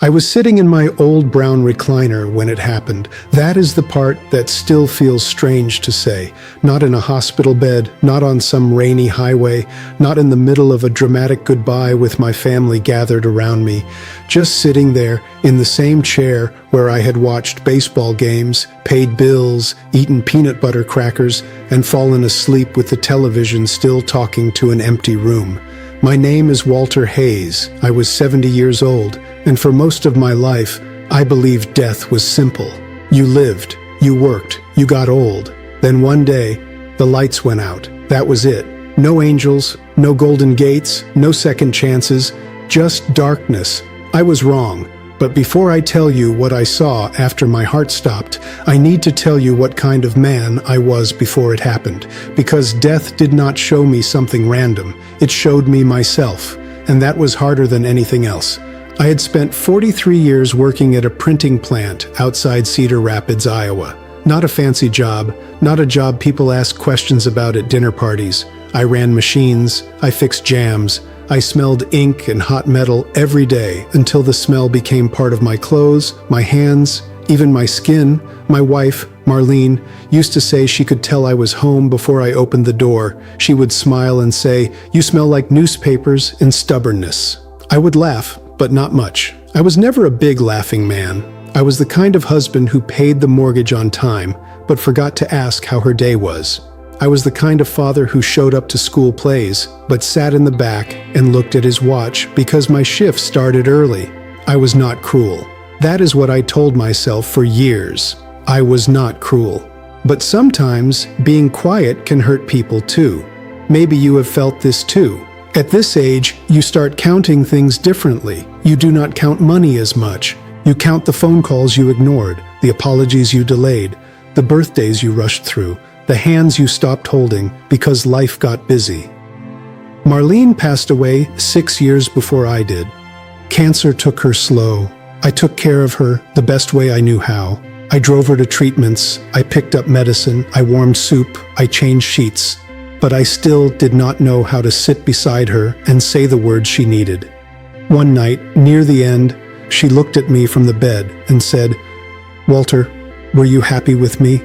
I was sitting in my old brown recliner when it happened. That is the part that still feels strange to say. Not in a hospital bed, not on some rainy highway, not in the middle of a dramatic goodbye with my family gathered around me. Just sitting there in the same chair where I had watched baseball games, paid bills, eaten peanut butter crackers, and fallen asleep with the television still talking to an empty room. My name is Walter Hayes. I was 70 years old, and for most of my life, I believed death was simple. You lived, you worked, you got old. Then one day, the lights went out. That was it. No angels, no golden gates, no second chances, just darkness. I was wrong. But before I tell you what I saw after my heart stopped, I need to tell you what kind of man I was before it happened. Because death did not show me something random. It showed me myself. And that was harder than anything else. I had spent 43 years working at a printing plant outside Cedar Rapids, Iowa. Not a fancy job, not a job people ask questions about at dinner parties. I ran machines, I fixed jams, I smelled ink and hot metal every day until the smell became part of my clothes, my hands, even my skin. My wife, Marlene, used to say she could tell I was home before I opened the door. She would smile and say, "You smell like newspapers and stubbornness." I would laugh, but not much. I was never a big laughing man. I was the kind of husband who paid the mortgage on time, but forgot to ask how her day was. I was the kind of father who showed up to school plays, but sat in the back and looked at his watch because my shift started early. I was not cruel. That is what I told myself for years. I was not cruel. But sometimes being quiet can hurt people too. Maybe you have felt this too. At this age, you start counting things differently. You do not count money as much. You count the phone calls you ignored, the apologies you delayed, the birthdays you rushed through, the hands you stopped holding because life got busy. Marlene passed away 6 years before I did. Cancer took her slow. I took care of her the best way I knew how. I drove her to treatments, I picked up medicine, I warmed soup, I changed sheets. But I still did not know how to sit beside her and say the words she needed. One night, near the end, she looked at me from the bed and said, "Walter, were you happy with me?"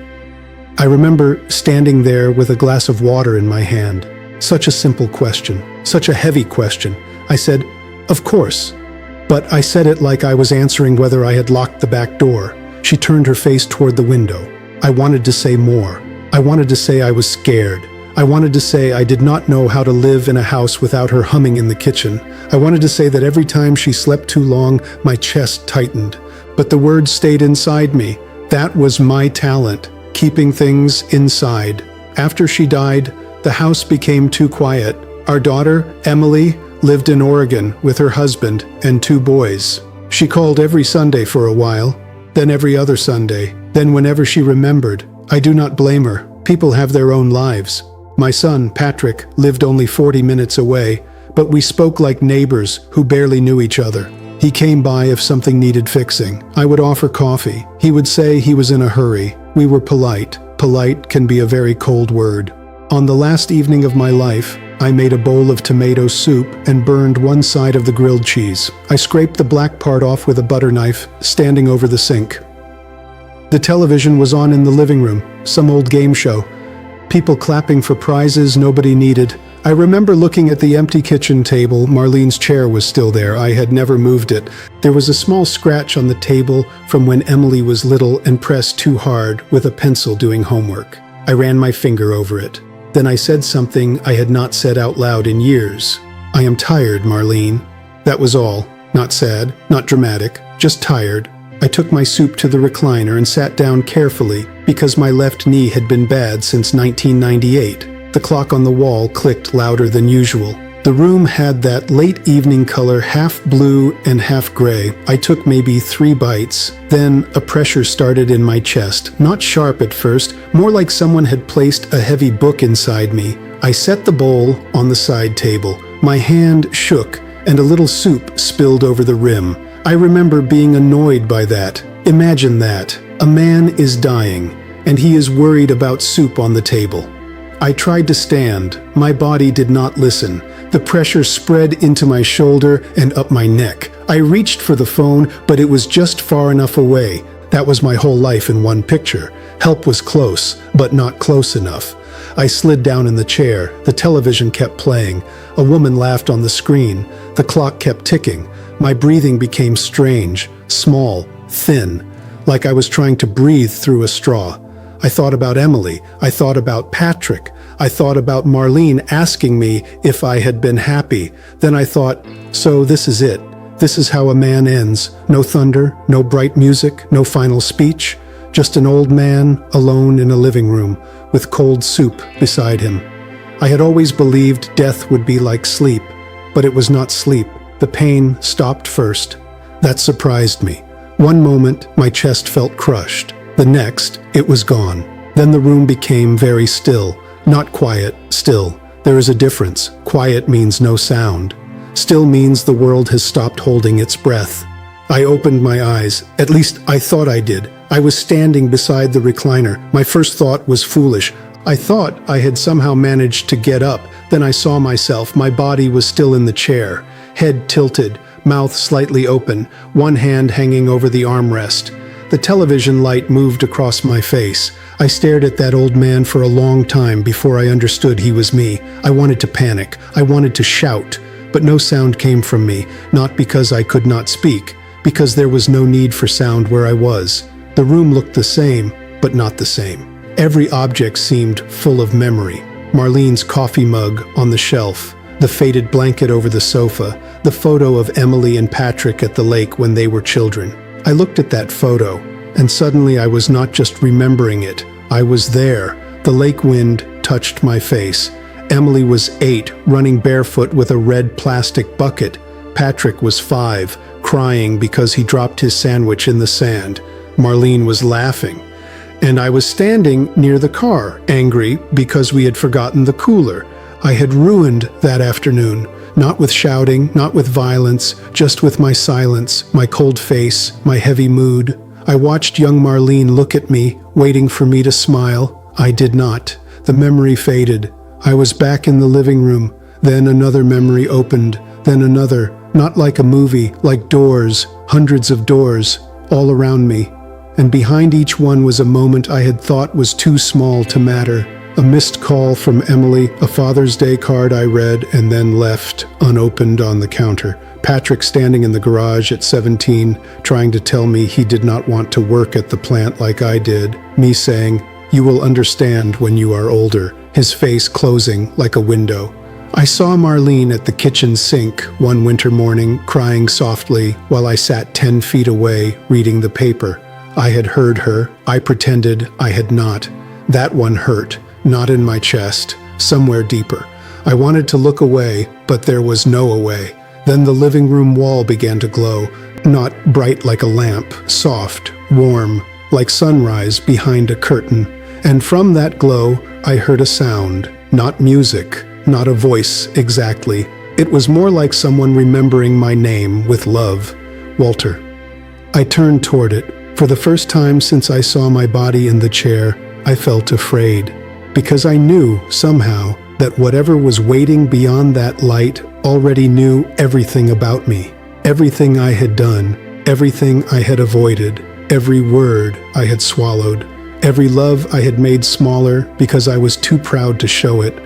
I remember standing there with a glass of water in my hand. Such a simple question, such a heavy question. I said, "Of course." But I said it like I was answering whether I had locked the back door. She turned her face toward the window. I wanted to say more. I wanted to say I was scared. I wanted to say I did not know how to live in a house without her humming in the kitchen. I wanted to say that every time she slept too long, my chest tightened. But the words stayed inside me. That was my talent. Keeping things inside. After she died, the house became too quiet. Our daughter, Emily, lived in Oregon with her husband and 2 boys. She called every Sunday for a while, then every other Sunday, then whenever she remembered. I do not blame her. People have their own lives. My son, Patrick, lived only 40 minutes away, but we spoke like neighbors who barely knew each other. He came by if something needed fixing. I would offer coffee. He would say he was in a hurry. We were polite. Polite can be a very cold word. On the last evening of my life, I made a bowl of tomato soup and burned one side of the grilled cheese. I scraped the black part off with a butter knife, standing over the sink. The television was on in the living room, some old game show. People clapping for prizes nobody needed. I remember looking at the empty kitchen table. Marlene's chair was still there. I had never moved it. There was a small scratch on the table from when Emily was little and pressed too hard with a pencil doing homework. I ran my finger over it. Then I said something I had not said out loud in years. "I am tired, Marlene." That was all. Not sad, not dramatic, just tired. I took my soup to the recliner and sat down carefully because my left knee had been bad since 1998. The clock on the wall clicked louder than usual. The room had that late evening color, half blue and half gray. I took maybe 3 bites. Then a pressure started in my chest. Not sharp at first, more like someone had placed a heavy book inside me. I set the bowl on the side table. My hand shook and a little soup spilled over the rim. I remember being annoyed by that. Imagine that. A man is dying and he is worried about soup on the table. I tried to stand. My body did not listen. The pressure spread into my shoulder and up my neck. I reached for the phone, but it was just far enough away. That was my whole life in one picture. Help was close, but not close enough. I slid down in the chair. The television kept playing. A woman laughed on the screen. The clock kept ticking. My breathing became strange, small, thin, like I was trying to breathe through a straw. I thought about Emily. I thought about Patrick. I thought about Marlene asking me if I had been happy. Then I thought, so this is it. This is how a man ends. No thunder, no bright music, no final speech. Just an old man alone in a living room with cold soup beside him. I had always believed death would be like sleep, but it was not sleep. The pain stopped first. That surprised me. One moment, my chest felt crushed. The next, it was gone. Then the room became very still. Not quiet, still. There is a difference. Quiet means no sound. Still means the world has stopped holding its breath. I opened my eyes. At least I thought I did. I was standing beside the recliner. My first thought was foolish. I thought I had somehow managed to get up. Then I saw myself. My body was still in the chair. Head tilted, mouth slightly open, one hand hanging over the armrest. The television light moved across my face. I stared at that old man for a long time before I understood he was me. I wanted to panic. I wanted to shout. But no sound came from me, not because I could not speak, because there was no need for sound where I was. The room looked the same, but not the same. Every object seemed full of memory. Marlene's coffee mug on the shelf, the faded blanket over the sofa, the photo of Emily and Patrick at the lake when they were children. I looked at that photo, and suddenly I was not just remembering it. I was there. The lake wind touched my face. Emily was 8, running barefoot with a red plastic bucket. Patrick was 5, crying because he dropped his sandwich in the sand. Marlene was laughing. And I was standing near the car, angry because we had forgotten the cooler. I had ruined that afternoon, not with shouting, not with violence, just with my silence, my cold face, my heavy mood. I watched young Marlene look at me, waiting for me to smile. I did not. The memory faded. I was back in the living room. Then another memory opened, then another, not like a movie, like doors, hundreds of doors, all around me. And behind each one was a moment I had thought was too small to matter. A missed call from Emily, a Father's Day card I read and then left unopened on the counter. Patrick standing in the garage at 17, trying to tell me he did not want to work at the plant like I did. Me saying, "You will understand when you are older." His face closing like a window. I saw Marlene at the kitchen sink one winter morning, crying softly while I sat 10 feet away reading the paper. I had heard her. I pretended I had not. That one hurt, not in my chest, somewhere deeper. I wanted to look away, but there was no away. Then the living room wall began to glow, not bright like a lamp, soft, warm, like sunrise behind a curtain. And from that glow, I heard a sound, not music, not a voice exactly. It was more like someone remembering my name with love, Walter. I turned toward it. For the first time since I saw my body in the chair, I felt afraid, because I knew, somehow, that whatever was waiting beyond that light already knew everything about me, everything I had done, everything I had avoided, every word I had swallowed, every love I had made smaller because I was too proud to show it.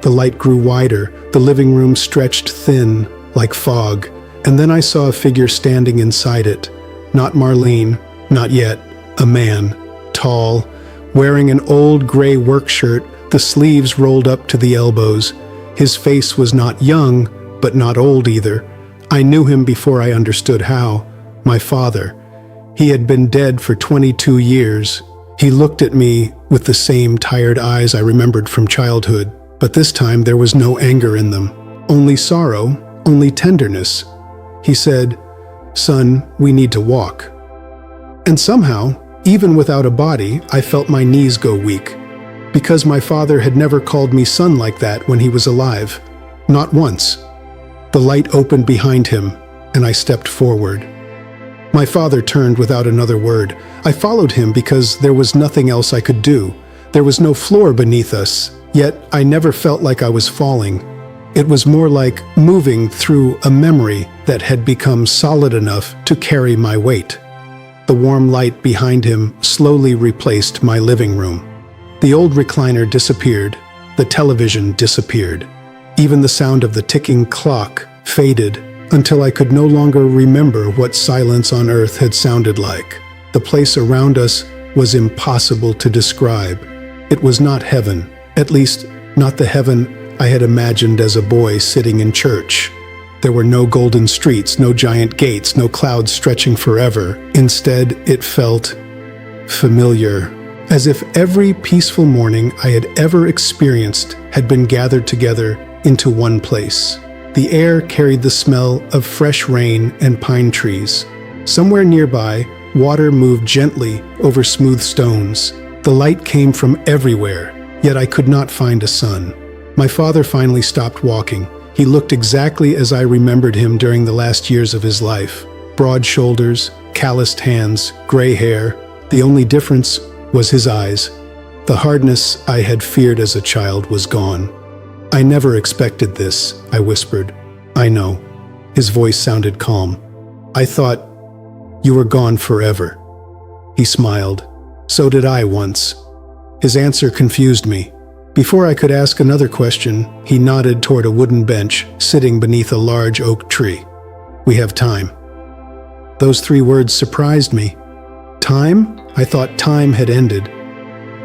The light grew wider, the living room stretched thin, like fog, and then I saw a figure standing inside it. Not Marlene, not yet, a man, tall, wearing an old gray work shirt, the sleeves rolled up to the elbows. His face was not young, but not old either. I knew him before I understood how. My father. He had been dead for 22 years. He looked at me with the same tired eyes I remembered from childhood, but this time there was no anger in them. Only sorrow, only tenderness. He said, "Son, we need to walk." And somehow, even without a body, I felt my knees go weak. Because my father had never called me son like that when he was alive. Not once. The light opened behind him, and I stepped forward. My father turned without another word. I followed him because there was nothing else I could do. There was no floor beneath us, yet I never felt like I was falling. It was more like moving through a memory that had become solid enough to carry my weight. The warm light behind him slowly replaced my living room. The old recliner disappeared. The television disappeared. Even the sound of the ticking clock faded until I could no longer remember what silence on earth had sounded like. The place around us was impossible to describe. It was not heaven, at least not the heaven I had imagined as a boy sitting in church. There were no golden streets, no giant gates, no clouds stretching forever. Instead, it felt familiar, as if every peaceful morning I had ever experienced had been gathered together into one place. The air carried the smell of fresh rain and pine trees. Somewhere nearby, water moved gently over smooth stones. The light came from everywhere, yet I could not find a sun. My father finally stopped walking. He looked exactly as I remembered him during the last years of his life. Broad shoulders, calloused hands, gray hair. The only difference was his eyes. The hardness I had feared as a child was gone. "I never expected this," I whispered. "I know." His voice sounded calm. "I thought you were gone forever." He smiled. "So did I once." His answer confused me. Before I could ask another question, he nodded toward a wooden bench sitting beneath a large oak tree. "We have time." Those 3 words surprised me. Time? I thought time had ended.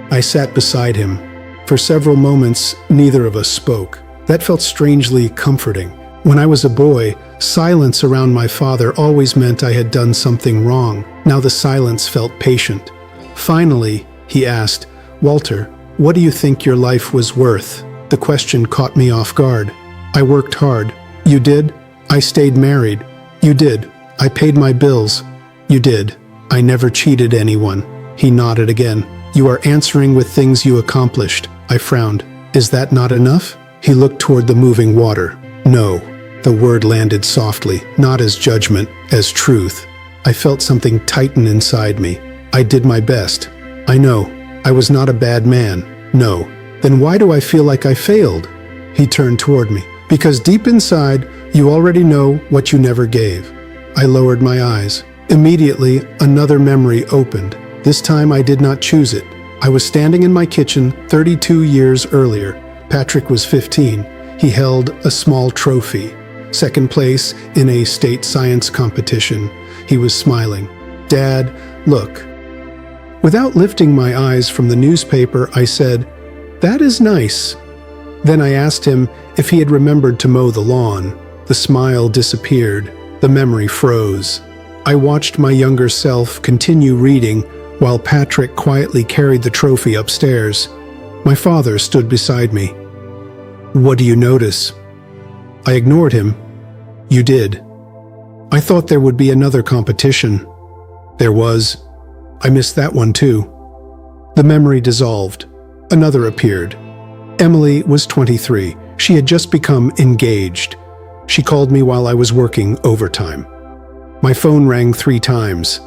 I sat beside him. For several moments, neither of us spoke. That felt strangely comforting. When I was a boy, silence around my father always meant I had done something wrong. Now the silence felt patient. Finally, he asked, "Walter, what do you think your life was worth?" The question caught me off guard. "I worked hard." "You did?" "I stayed married." "You did." "I paid my bills." "You did." "I never cheated anyone." He nodded again. "You are answering with things you accomplished." I frowned. "Is that not enough?" He looked toward the moving water. "No." The word landed softly, not as judgment, as truth. I felt something tighten inside me. "I did my best." "I know. I was not a bad man." "No." "Then why do I feel like I failed?" He turned toward me. "Because deep inside, you already know what you never gave." I lowered my eyes. Immediately, another memory opened. This time I did not choose it. I was standing in my kitchen 32 years earlier. Patrick was 15. He held a small trophy. Second place in a state science competition. He was smiling. "Dad, look." Without lifting my eyes from the newspaper, I said, "That is nice." Then I asked him if he had remembered to mow the lawn. The smile disappeared. The memory froze. I watched my younger self continue reading while Patrick quietly carried the trophy upstairs. My father stood beside me. "What do you notice?" I ignored him. "You did." "I thought there would be another competition." "There was." "I missed that one too." The memory dissolved. Another appeared. Emily was 23. She had just become engaged. She called me while I was working overtime. My phone rang 3 times.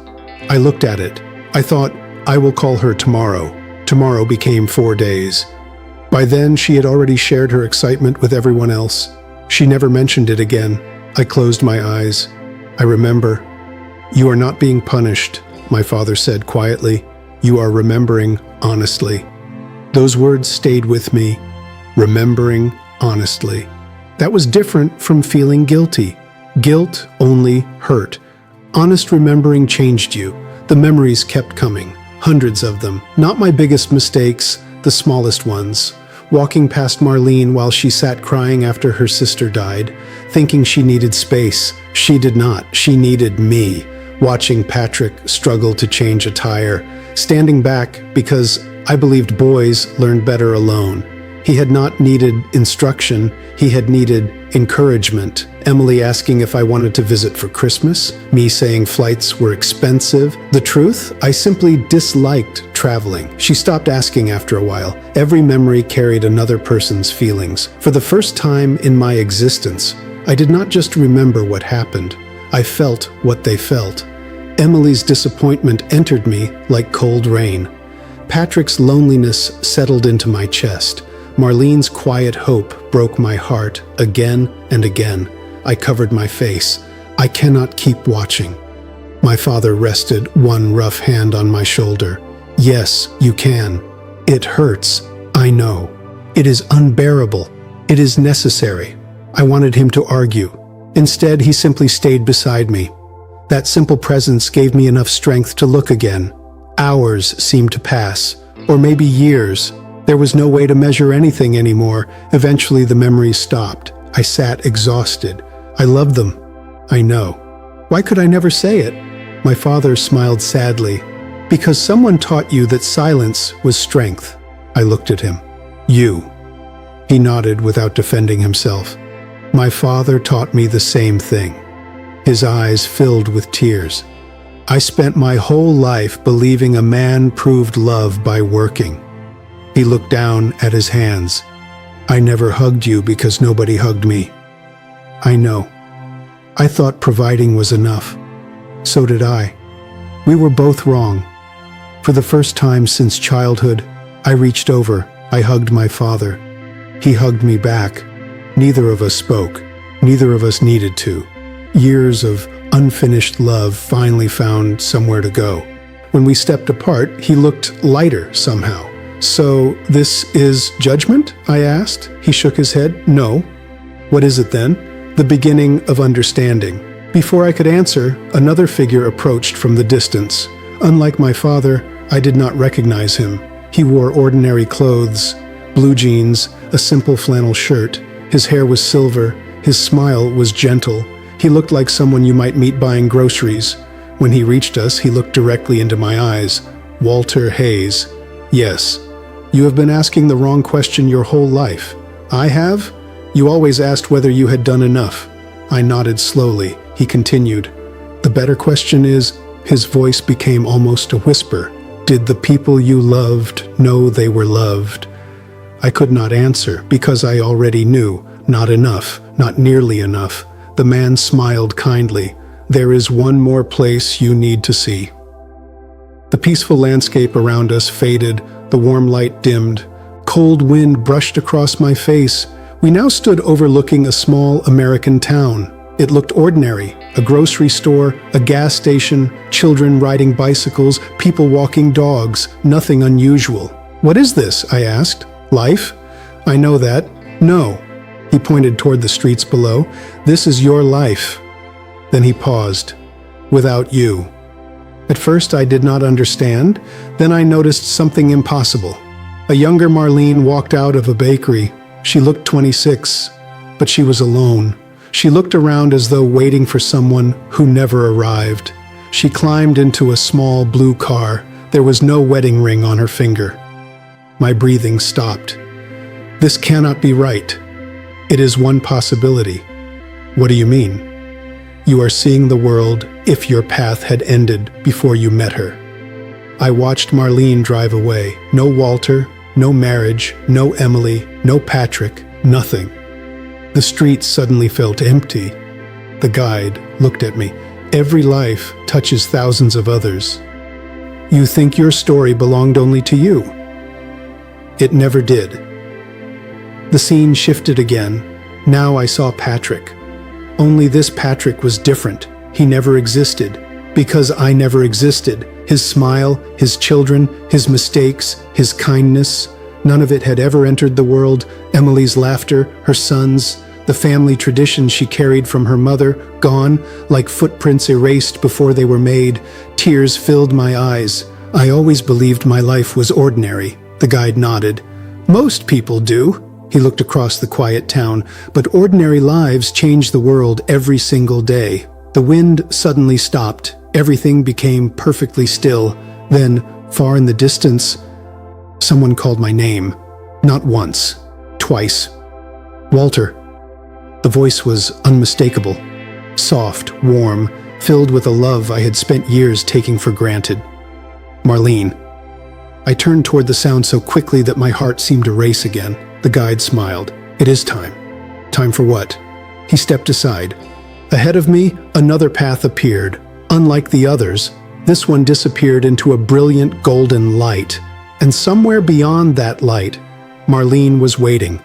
I looked at it. I thought, I will call her tomorrow. Tomorrow became 4 days. By then, she had already shared her excitement with everyone else. She never mentioned it again. I closed my eyes. I remember. "You are not being punished," my father said quietly. "You are remembering honestly." Those words stayed with me. Remembering honestly. That was different from feeling guilty. Guilt only hurt. Honest remembering changed you. The memories kept coming. Hundreds of them. Not my biggest mistakes, the smallest ones. Walking past Marlene while she sat crying after her sister died, thinking she needed space. She did not. She needed me. Watching Patrick struggle to change a tire. Standing back because I believed boys learned better alone. He had not needed instruction. He had needed encouragement. Emily asking if I wanted to visit for Christmas. Me saying flights were expensive. The truth? I simply disliked traveling. She stopped asking after a while. Every memory carried another person's feelings. For the first time in my existence, I did not just remember what happened. I felt what they felt. Emily's disappointment entered me like cold rain. Patrick's loneliness settled into my chest. Marlene's quiet hope broke my heart again and again. I covered my face. I cannot keep watching. My father rested one rough hand on my shoulder. Yes, you can. It hurts. I know. It is unbearable. It is necessary. I wanted him to argue. Instead, he simply stayed beside me. That simple presence gave me enough strength to look again. Hours seemed to pass, or maybe years. There was no way to measure anything anymore. Eventually, the memories stopped. I sat exhausted. I loved them. I know. Why could I never say it? My father smiled sadly. Because someone taught you that silence was strength. I looked at him. You. He nodded without defending himself. My father taught me the same thing. His eyes filled with tears. I spent my whole life believing a man proved love by working. He looked down at his hands. I never hugged you because nobody hugged me. I know. I thought providing was enough. So did I. We were both wrong. For the first time since childhood, I reached over. I hugged my father. He hugged me back. Neither of us spoke. Neither of us needed to. Years of unfinished love finally found somewhere to go. When we stepped apart, he looked lighter somehow. So this is judgment? I asked. He shook his head. No. What is it then? The beginning of understanding. Before I could answer, another figure approached from the distance. Unlike my father, I did not recognize him. He wore ordinary clothes, blue jeans, a simple flannel shirt. His hair was silver. His smile was gentle. He looked like someone you might meet buying groceries. When he reached us, he looked directly into my eyes. Walter Hayes. Yes. You have been asking the wrong question your whole life. I have? You always asked whether you had done enough. I nodded slowly. He continued. The better question is, his voice became almost a whisper. Did the people you loved know they were loved? I could not answer because I already knew. Not enough, not nearly enough. The man smiled kindly. There is one more place you need to see. The peaceful landscape around us faded. The warm light dimmed. Cold wind brushed across my face. We now stood overlooking a small American town. It looked ordinary. A grocery store, a gas station, children riding bicycles, people walking dogs. Nothing unusual. What is this? I asked. Life? I know that. No. He pointed toward the streets below. This is your life. Then he paused. Without you. At first I did not understand. Then I noticed something impossible. A younger Marlene walked out of a bakery. She looked 26, but she was alone. She looked around as though waiting for someone who never arrived. She climbed into a small blue car. There was no wedding ring on her finger. My breathing stopped. This cannot be right. It is one possibility. What do you mean? You are seeing the world if your path had ended before you met her. I watched Marlene drive away. No Walter, no marriage, no Emily, no Patrick, nothing. The streets suddenly felt empty. The guide looked at me. Every life touches thousands of others. You think your story belonged only to you. It never did. The scene shifted again. Now I saw Patrick. Only this Patrick was different. He never existed. Because I never existed. His smile, his children, his mistakes, his kindness, none of it had ever entered the world. Emily's laughter, her sons, the family traditions she carried from her mother, gone, like footprints erased before they were made. Tears filled my eyes. I always believed my life was ordinary. The guide nodded. Most people do. He looked across the quiet town. But ordinary lives change the world every single day. The wind suddenly stopped. Everything became perfectly still. Then, far in the distance, someone called my name. Not once, twice. Walter. The voice was unmistakable. Soft, warm, filled with a love I had spent years taking for granted. Marlene. I turned toward the sound so quickly that my heart seemed to race again. The guide smiled. It is time. Time for what? He stepped aside. Ahead of me, another path appeared. Unlike the others, this one disappeared into a brilliant golden light. And somewhere beyond that light, Marlene was waiting.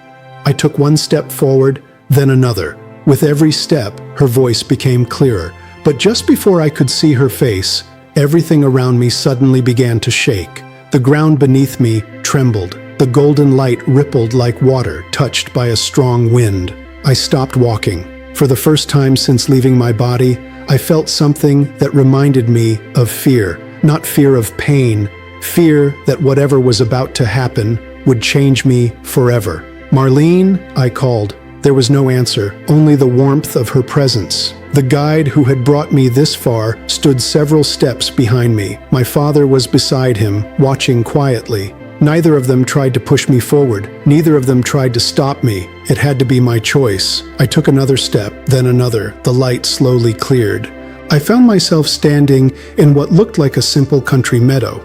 I took one step forward, then another. With every step, her voice became clearer. But just before I could see her face, everything around me suddenly began to shake. The ground beneath me trembled. The golden light rippled like water touched by a strong wind. I stopped walking. For the first time since leaving my body, I felt something that reminded me of fear. Not fear of pain, fear that whatever was about to happen would change me forever. "Marlene," I called. There was no answer, only the warmth of her presence. The guide who had brought me this far stood several steps behind me. My father was beside him, watching quietly. Neither of them tried to push me forward. Neither of them tried to stop me. It had to be my choice. I took another step, then another. The light slowly cleared. I found myself standing in what looked like a simple country meadow.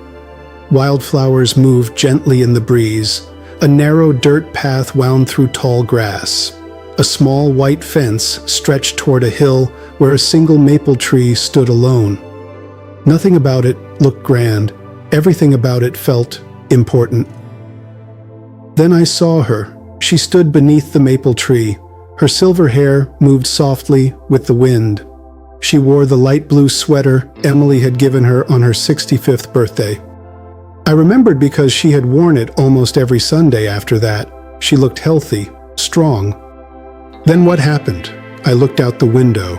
Wildflowers moved gently in the breeze. A narrow dirt path wound through tall grass. A small white fence stretched toward a hill where a single maple tree stood alone. Nothing about it looked grand. Everything about it felt important. Then I saw her. She stood beneath the maple tree. Her silver hair moved softly with the wind. She wore the light blue sweater Emily had given her on her 65th birthday. I remembered because she had worn it almost every Sunday after that. She looked healthy, strong. Then what happened? I looked out the window.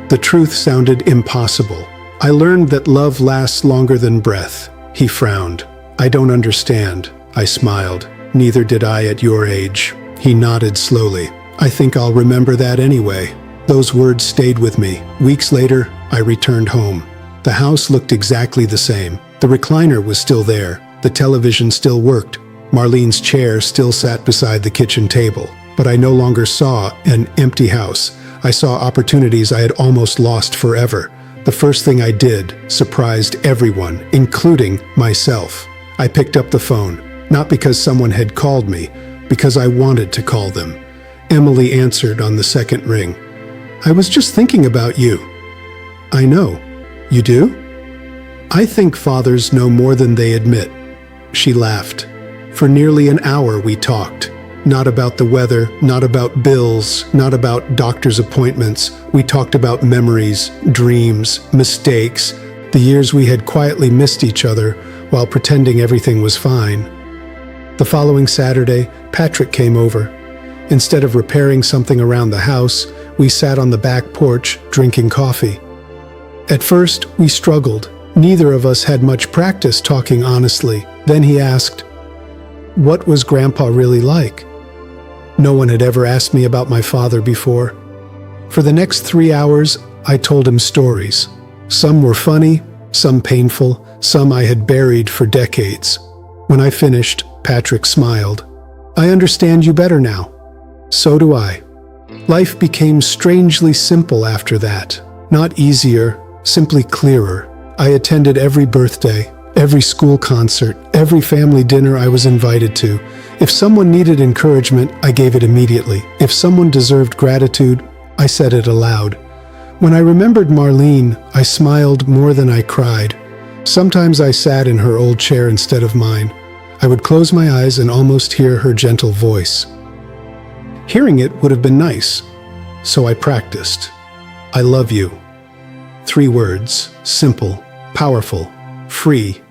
The truth sounded impossible. I learned that love lasts longer than breath. He frowned. "I don't understand." I smiled. "Neither did I at your age." He nodded slowly. "I think I'll remember that anyway." Those words stayed with me. Weeks later, I returned home. The house looked exactly the same. The recliner was still there. The television still worked. Marlene's chair still sat beside the kitchen table. But I no longer saw an empty house. I saw opportunities I had almost lost forever. The first thing I did surprised everyone, including myself. I picked up the phone, not because someone had called me, because I wanted to call them. Emily answered on the second ring. "I was just thinking about you." "I know. You do?" "I think fathers know more than they admit." She laughed. For nearly an hour we talked. Not about the weather, not about bills, not about doctor's appointments. We talked about memories, dreams, mistakes, the years we had quietly missed each other while pretending everything was fine. The following Saturday, Patrick came over. Instead of repairing something around the house, we sat on the back porch drinking coffee. At first, we struggled. Neither of us had much practice talking honestly. Then he asked, "What was Grandpa really like?" No one had ever asked me about my father before. For the next 3 hours, I told him stories. Some were funny, some painful, some I had buried for decades. When I finished, Patrick smiled. "I understand you better now." So do I. Life became strangely simple after that. Not easier, simply clearer. I attended every birthday, every school concert, every family dinner I was invited to. If someone needed encouragement, I gave it immediately. If someone deserved gratitude, I said it aloud. When I remembered Marlene, I smiled more than I cried. Sometimes I sat in her old chair instead of mine. I would close my eyes and almost hear her gentle voice. Hearing it would have been nice, so I practiced. "I love you." 3 words, simple, powerful, free.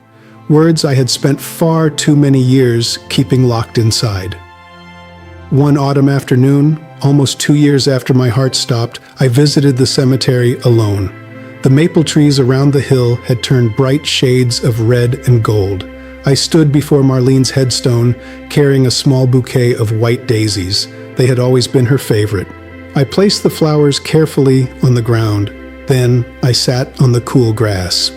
Words I had spent far too many years keeping locked inside. One autumn afternoon, almost 2 years after my heart stopped, I visited the cemetery alone. The maple trees around the hill had turned bright shades of red and gold. I stood before Marlene's headstone, carrying a small bouquet of white daisies. They had always been her favorite. I placed the flowers carefully on the ground. Then I sat on the cool grass.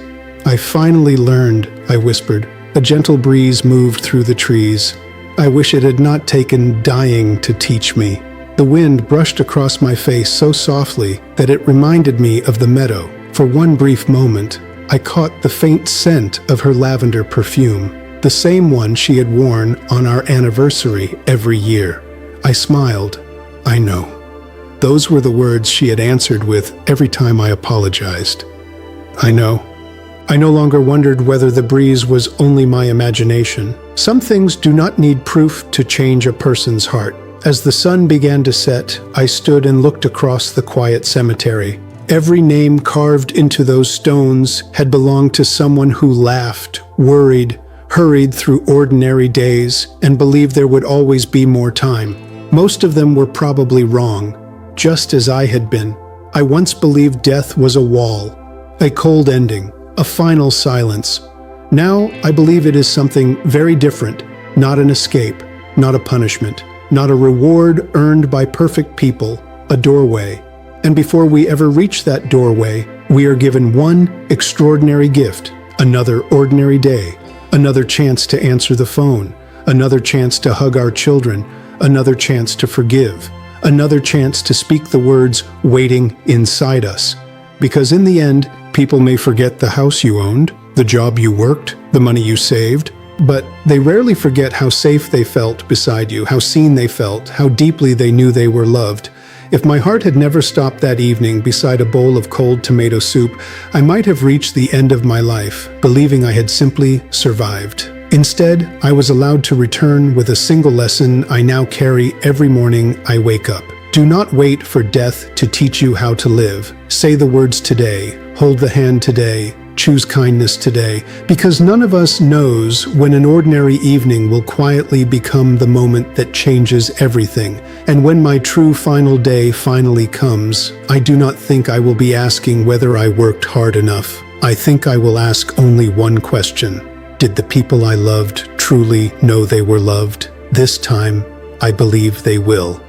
"I finally learned," I whispered. A gentle breeze moved through the trees. I wish it had not taken dying to teach me. The wind brushed across my face so softly that it reminded me of the meadow. For one brief moment, I caught the faint scent of her lavender perfume, the same one she had worn on our anniversary every year. I smiled. "I know." Those were the words she had answered with every time I apologized. "I know. I no longer wondered whether the breeze was only my imagination. Some things do not need proof to change a person's heart. As the sun began to set, I stood and looked across the quiet cemetery. Every name carved into those stones had belonged to someone who laughed, worried, hurried through ordinary days, and believed there would always be more time. Most of them were probably wrong, just as I had been. I once believed death was a wall, a cold ending, a final silence. Now I believe it is something very different, not an escape, not a punishment, not a reward earned by perfect people, a doorway. And before we ever reach that doorway, we are given one extraordinary gift, another ordinary day, another chance to answer the phone, another chance to hug our children, another chance to forgive, another chance to speak the words waiting inside us. Because in the end, people may forget the house you owned, the job you worked, the money you saved, but they rarely forget how safe they felt beside you, how seen they felt, how deeply they knew they were loved. If my heart had never stopped that evening beside a bowl of cold tomato soup, I might have reached the end of my life, believing I had simply survived. Instead, I was allowed to return with a single lesson I now carry every morning I wake up. Do not wait for death to teach you how to live. Say the words today, hold the hand today, choose kindness today, because none of us knows when an ordinary evening will quietly become the moment that changes everything. And when my true final day finally comes, I do not think I will be asking whether I worked hard enough. I think I will ask only one question. Did the people I loved truly know they were loved? This time, I believe they will.